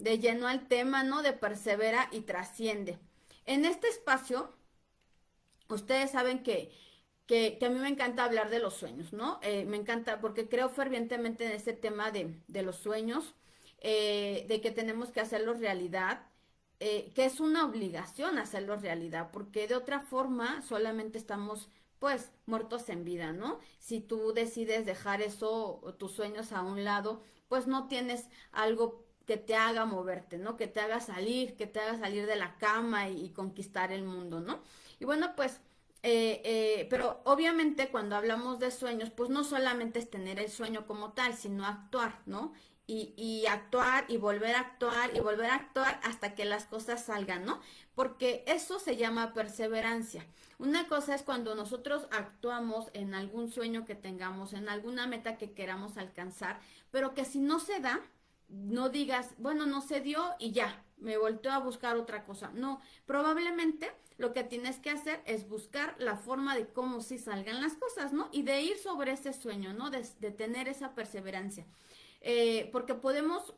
de lleno al tema, ¿no? De persevera y trasciende. En este espacio, ustedes saben que a mí me encanta hablar de los sueños, ¿no? Me encanta porque creo fervientemente en este tema de los sueños, de que tenemos que hacerlos realidad, que es una obligación hacerlos realidad, porque de otra forma solamente estamos pues muertos en vida, ¿no? Si tú decides dejar eso, tus sueños a un lado, pues no tienes algo que te haga moverte, ¿no? Que te haga salir de la cama y conquistar el mundo, ¿no? Y bueno, pues pero obviamente cuando hablamos de sueños, pues no solamente es tener el sueño como tal, sino actuar, ¿no? Y actuar y volver a actuar y volver a actuar hasta que las cosas salgan, ¿no? Porque eso se llama perseverancia. Una cosa es cuando nosotros actuamos en algún sueño que tengamos, en alguna meta que queramos alcanzar, pero que si no se da, no digas, bueno, no se dio y ya, me volteo a buscar otra cosa. No, probablemente lo que tienes que hacer es buscar la forma de cómo sí salgan las cosas, ¿no? Y de ir sobre ese sueño, ¿no? De tener esa perseverancia. Porque podemos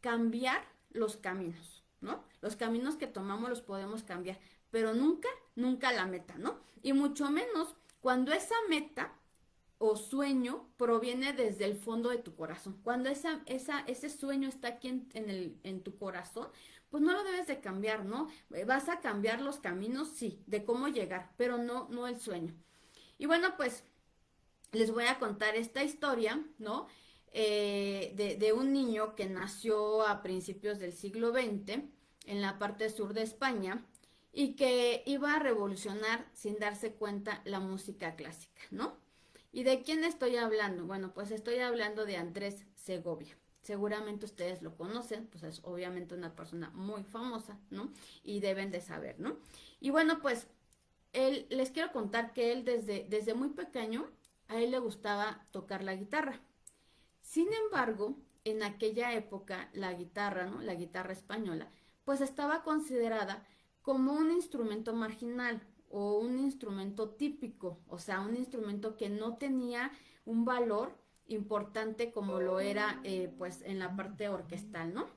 cambiar los caminos, ¿no? Los caminos que tomamos los podemos cambiar, pero nunca, nunca la meta, ¿no? Y mucho menos cuando esa meta o sueño proviene desde el fondo de tu corazón. Cuando ese sueño está aquí en tu corazón, pues no lo debes de cambiar, ¿no? Vas a cambiar los caminos, sí, de cómo llegar, pero no, no el sueño. Y bueno, pues les voy a contar esta historia, ¿no? De un niño que nació a principios del siglo XX en la parte sur de España y que iba a revolucionar sin darse cuenta la música clásica, ¿no? ¿Y de quién estoy hablando? Bueno, pues estoy hablando de Andrés Segovia. Seguramente ustedes lo conocen, pues es obviamente una persona muy famosa, ¿no? Y deben de saber, ¿no? Y bueno, pues les quiero contar que él desde muy pequeño, a él le gustaba tocar la guitarra. Sin embargo, en aquella época la guitarra, ¿no? La guitarra española, pues estaba considerada como un instrumento marginal o un instrumento típico, o sea, un instrumento que no tenía un valor importante como lo era pues en la parte orquestal, ¿no?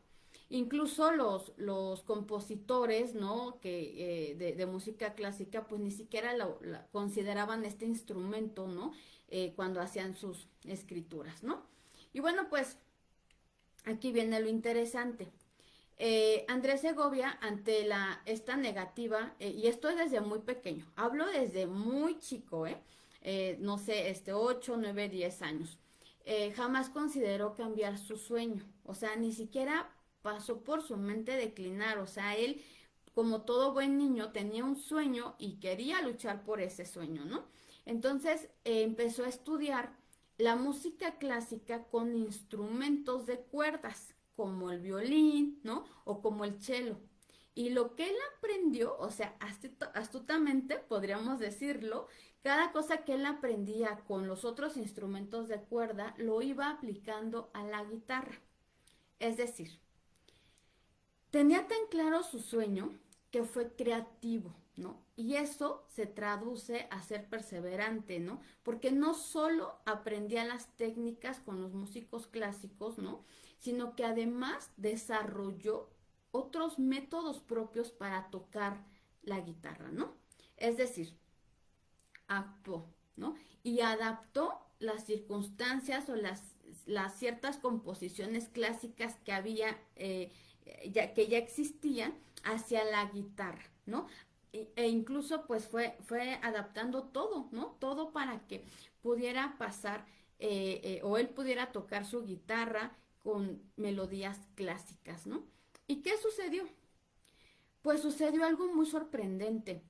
Incluso los compositores, ¿no? De música clásica, pues ni siquiera consideraban este instrumento, ¿no? Cuando hacían sus escrituras, ¿no? Y bueno, pues aquí viene lo interesante. Andrés Segovia, ante esta negativa, y esto es desde muy pequeño, hablo desde muy chico, no sé, 8, 9, 10 años, jamás consideró cambiar su sueño, o sea, ni siquiera pasó por su mente declinar, o sea, él, como todo buen niño, tenía un sueño y quería luchar por ese sueño, ¿no? Entonces empezó a estudiar la música clásica con instrumentos de cuerdas, como el violín, ¿no? O como el cello. Y lo que él aprendió, o sea, astutamente podríamos decirlo, cada cosa que él aprendía con los otros instrumentos de cuerda lo iba aplicando a la guitarra. Es decir, tenía tan claro su sueño que fue creativo, ¿no? Y eso se traduce a ser perseverante, ¿no? Porque no solo aprendía las técnicas con los músicos clásicos, ¿no? Sino que además desarrolló otros métodos propios para tocar la guitarra, ¿no? Es decir, actuó, ¿no? Y adaptó las circunstancias o las ciertas composiciones clásicas que había, que ya existían hacia la guitarra, ¿no? E incluso pues fue adaptando todo, ¿no? Todo para que pudiera pasar o él pudiera tocar su guitarra con melodías clásicas, ¿no? ¿Y qué sucedió? Pues sucedió algo muy sorprendente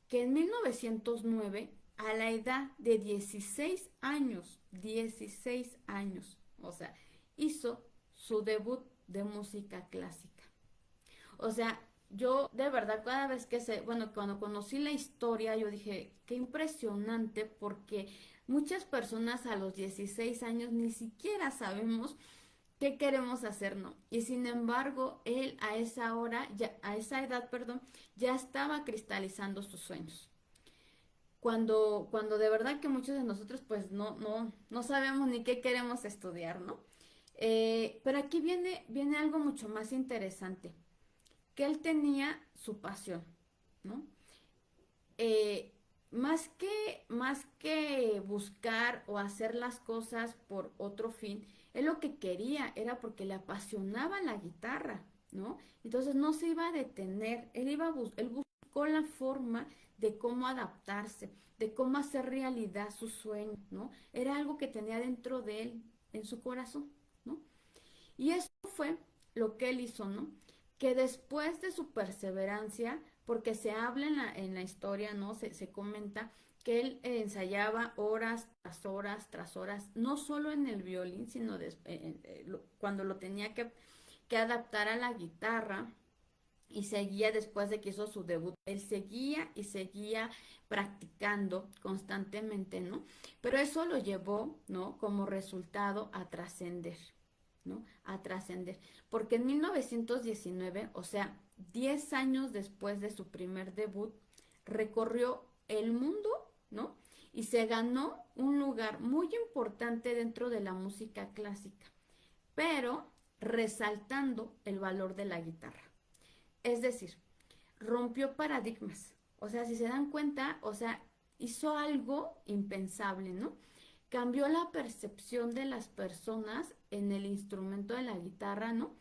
que en 1909, a la edad de 16 años, o sea, hizo su debut de música clásica. O sea, yo de verdad cada vez bueno, cuando conocí la historia, yo dije, qué impresionante porque muchas personas a los 16 años ni siquiera sabemos qué queremos hacer, ¿no? Y sin embargo, él a esa hora, a esa edad, perdón, ya estaba cristalizando sus sueños. Cuando de verdad que muchos de nosotros pues no sabemos ni qué queremos estudiar, ¿no? Pero aquí viene algo mucho más interesante, que él tenía su pasión, ¿no? Eh, más que buscar o hacer las cosas por otro fin, él lo que quería era porque le apasionaba la guitarra, ¿no? Entonces no se iba a detener, él buscó la forma de cómo adaptarse, de cómo hacer realidad su sueño, ¿no? Era algo que tenía dentro de él, en su corazón, ¿no? Y eso fue lo que él hizo, ¿no? Que después de su perseverancia, porque se habla en la historia, ¿no? Se comenta que él ensayaba horas tras horas tras horas, no solo en el violín, sino cuando lo tenía que adaptar a la guitarra, y seguía después de que hizo su debut, él seguía y seguía practicando constantemente, ¿no? Pero eso lo llevó, ¿no? Como resultado a trascender, ¿no? A trascender. Porque en 1919, o sea, 10 años después de su primer debut, recorrió el mundo, ¿no? Y se ganó un lugar muy importante dentro de la música clásica, pero resaltando el valor de la guitarra. Es decir, rompió paradigmas. O sea, si se dan cuenta, o sea, hizo algo impensable, ¿no? Cambió la percepción de las personas en el instrumento de la guitarra, ¿no?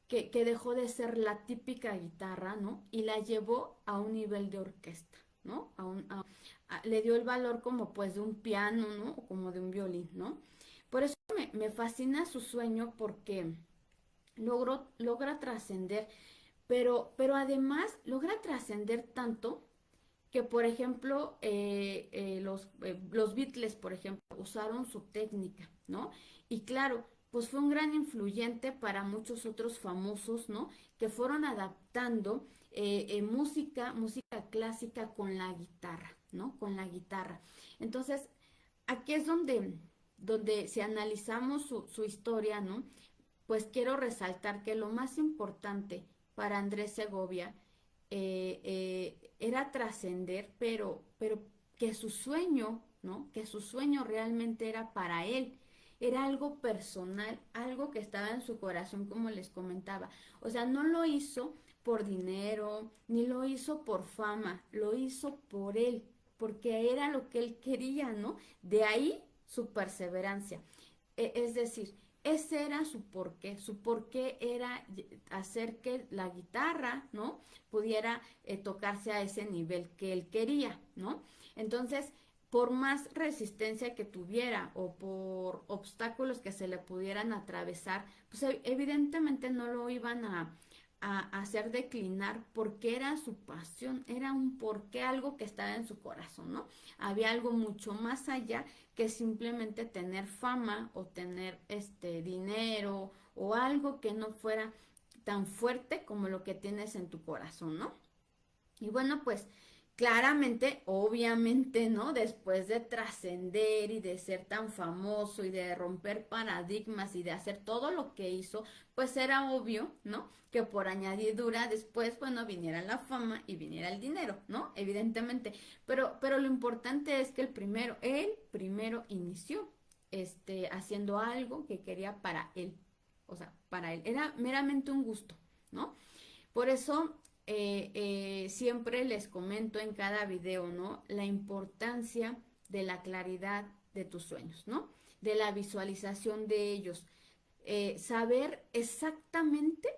Que dejó de ser la típica guitarra, ¿no? Y la llevó a un nivel de orquesta, ¿no? Le dio el valor como pues de un piano, ¿no? O como de un violín, ¿no? Por eso me fascina su sueño porque logra trascender, pero además logra trascender tanto que, por ejemplo, los Beatles, por ejemplo, usaron su técnica, ¿no? Y claro, pues fue un gran influyente para muchos otros famosos, ¿no? Que fueron adaptando música clásica con la guitarra, ¿no? Con la guitarra. Entonces, aquí es donde si analizamos su historia, ¿no? Pues quiero resaltar que lo más importante para Andrés Segovia era trascender, pero que su sueño, ¿no? Que su sueño realmente era para él. Era algo personal, algo que estaba en su corazón, como les comentaba. O sea, no lo hizo por dinero, ni lo hizo por fama, lo hizo por él, porque era lo que él quería, ¿no? De ahí su perseverancia. Es decir, ese era su porqué era hacer que la guitarra, ¿no? Pudiera tocarse a ese nivel que él quería, ¿no? Entonces, por más resistencia que tuviera o por obstáculos que se le pudieran atravesar, pues evidentemente no lo iban a hacer declinar porque era su pasión, era un porqué, algo que estaba en su corazón, ¿no? Había algo mucho más allá que simplemente tener fama o tener dinero o algo que no fuera tan fuerte como lo que tienes en tu corazón, ¿no? Y bueno, pues claramente, obviamente, ¿no? Después de trascender y de ser tan famoso y de romper paradigmas y de hacer todo lo que hizo, pues era obvio, ¿no? Que por añadidura después, bueno, viniera la fama y viniera el dinero, ¿no? Evidentemente. Pero lo importante es que él primero inició, haciendo algo que quería para él. O sea, para él. Era meramente un gusto, ¿no? Por eso siempre les comento en cada video, ¿no? La importancia de la claridad de tus sueños, ¿no? De la visualización de ellos. Saber exactamente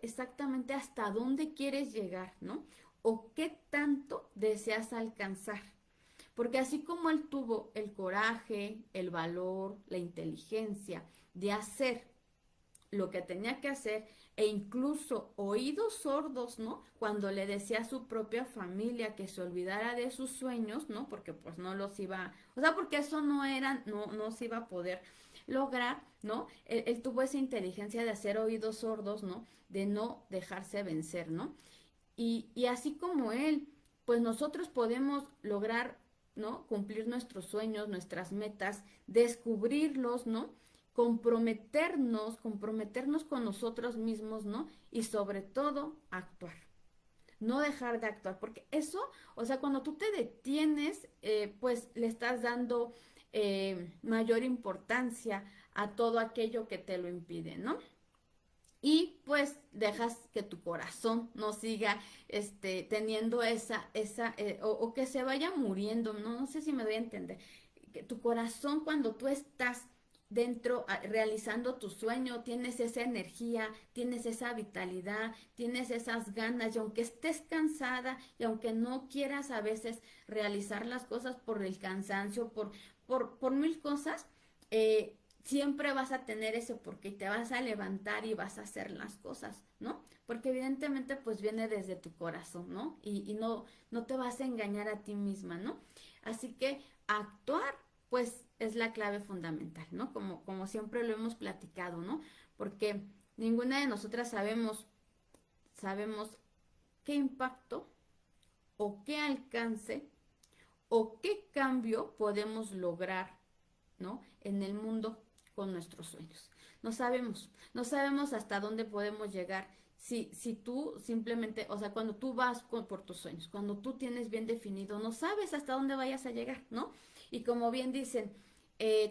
hasta dónde quieres llegar, ¿no? O qué tanto deseas alcanzar. Porque así como él tuvo el coraje, el valor, la inteligencia de hacer lo que tenía que hacer e incluso oídos sordos, ¿no? Cuando le decía a su propia familia que se olvidara de sus sueños, ¿no? Porque pues no los iba, o sea, porque eso no se iba a poder lograr, ¿no? Él tuvo esa inteligencia de hacer oídos sordos, ¿no? De no dejarse vencer, ¿no? Y así como él, pues nosotros podemos lograr, ¿no? Cumplir nuestros sueños, nuestras metas, descubrirlos, ¿no? Comprometernos con nosotros mismos, ¿no? Y sobre todo, actuar. No dejar de actuar, porque eso, o sea, cuando tú te detienes, pues le estás dando mayor importancia a todo aquello que te lo impide, ¿no? Y pues dejas que tu corazón no siga teniendo o que se vaya muriendo, ¿no? No sé si me doy a entender. Que tu corazón cuando tú estás dentro realizando tu sueño, tienes esa energía, tienes esa vitalidad, tienes esas ganas y aunque estés cansada y aunque no quieras a veces realizar las cosas por el cansancio, por mil cosas, siempre vas a tener ese porque te vas a levantar y vas a hacer las cosas, ¿no? Porque evidentemente pues viene desde tu corazón, ¿no? Y no te vas a engañar a ti misma, ¿no? Así que actuar pues es la clave fundamental, ¿no? Como siempre lo hemos platicado, ¿no? Porque ninguna de nosotras sabemos qué impacto o qué alcance o qué cambio podemos lograr, ¿no? En el mundo con nuestros sueños. No sabemos hasta dónde podemos llegar. Si tú simplemente, o sea, cuando tú vas por tus sueños, cuando tú tienes bien definido, no sabes hasta dónde vayas a llegar, ¿no? Y como bien dicen,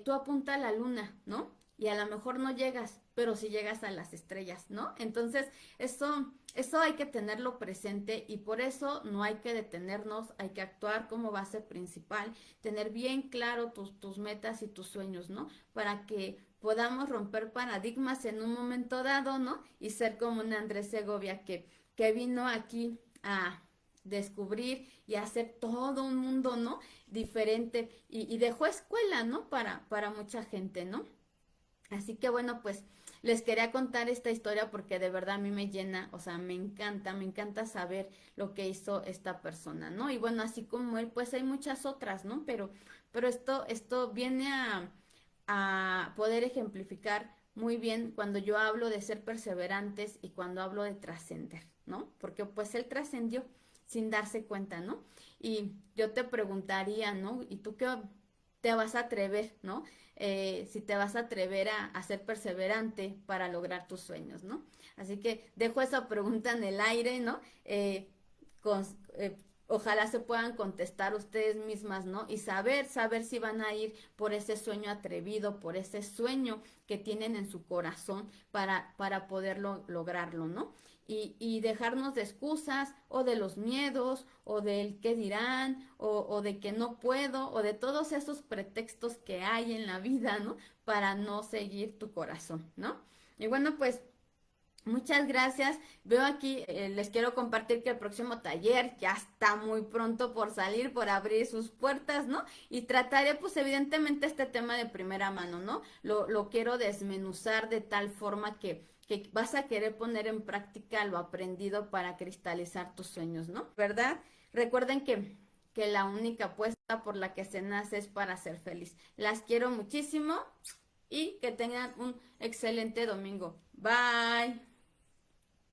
tú apunta a la luna, ¿no? Y a lo mejor no llegas, pero sí llegas a las estrellas, ¿no? Entonces, eso hay que tenerlo presente y por eso no hay que detenernos, hay que actuar como base principal, tener bien claro tus metas y tus sueños, ¿no? Para que podamos romper paradigmas en un momento dado, ¿no? Y ser como un Andrés Segovia que vino aquí a descubrir y hacer todo un mundo, ¿no? Diferente y dejó escuela, ¿no? Para mucha gente, ¿no? Así que bueno, pues les quería contar esta historia porque de verdad a mí me llena, o sea, me encanta saber lo que hizo esta persona, ¿no? Y bueno, así como él, pues hay muchas otras, ¿no? Pero esto viene a poder ejemplificar muy bien cuando yo hablo de ser perseverantes y cuando hablo de trascender, ¿no? Porque pues él trascendió sin darse cuenta, ¿no? Y yo te preguntaría, ¿no? ¿Y tú qué te vas a atrever, ¿no? Si te vas a atrever a ser perseverante para lograr tus sueños, ¿no? Así que dejo esa pregunta en el aire, ¿no? Con, eh, ojalá se puedan contestar ustedes mismas, ¿no? Y saber si van a ir por ese sueño atrevido, por ese sueño que tienen en su corazón para poderlo lograrlo, ¿no? Y dejarnos de excusas o de los miedos o del qué dirán o de que no puedo o de todos esos pretextos que hay en la vida, ¿no? Para no seguir tu corazón, ¿no? Y bueno, pues muchas gracias. Veo aquí, les quiero compartir que el próximo taller ya está muy pronto por salir, por abrir sus puertas, ¿no? Y trataré, pues evidentemente, este tema de primera mano, ¿no? Lo quiero desmenuzar de tal forma que vas a querer poner en práctica lo aprendido para cristalizar tus sueños, ¿no? ¿Verdad? Recuerden que la única apuesta por la que se nace es para ser feliz. Las quiero muchísimo y que tengan un excelente domingo. Bye.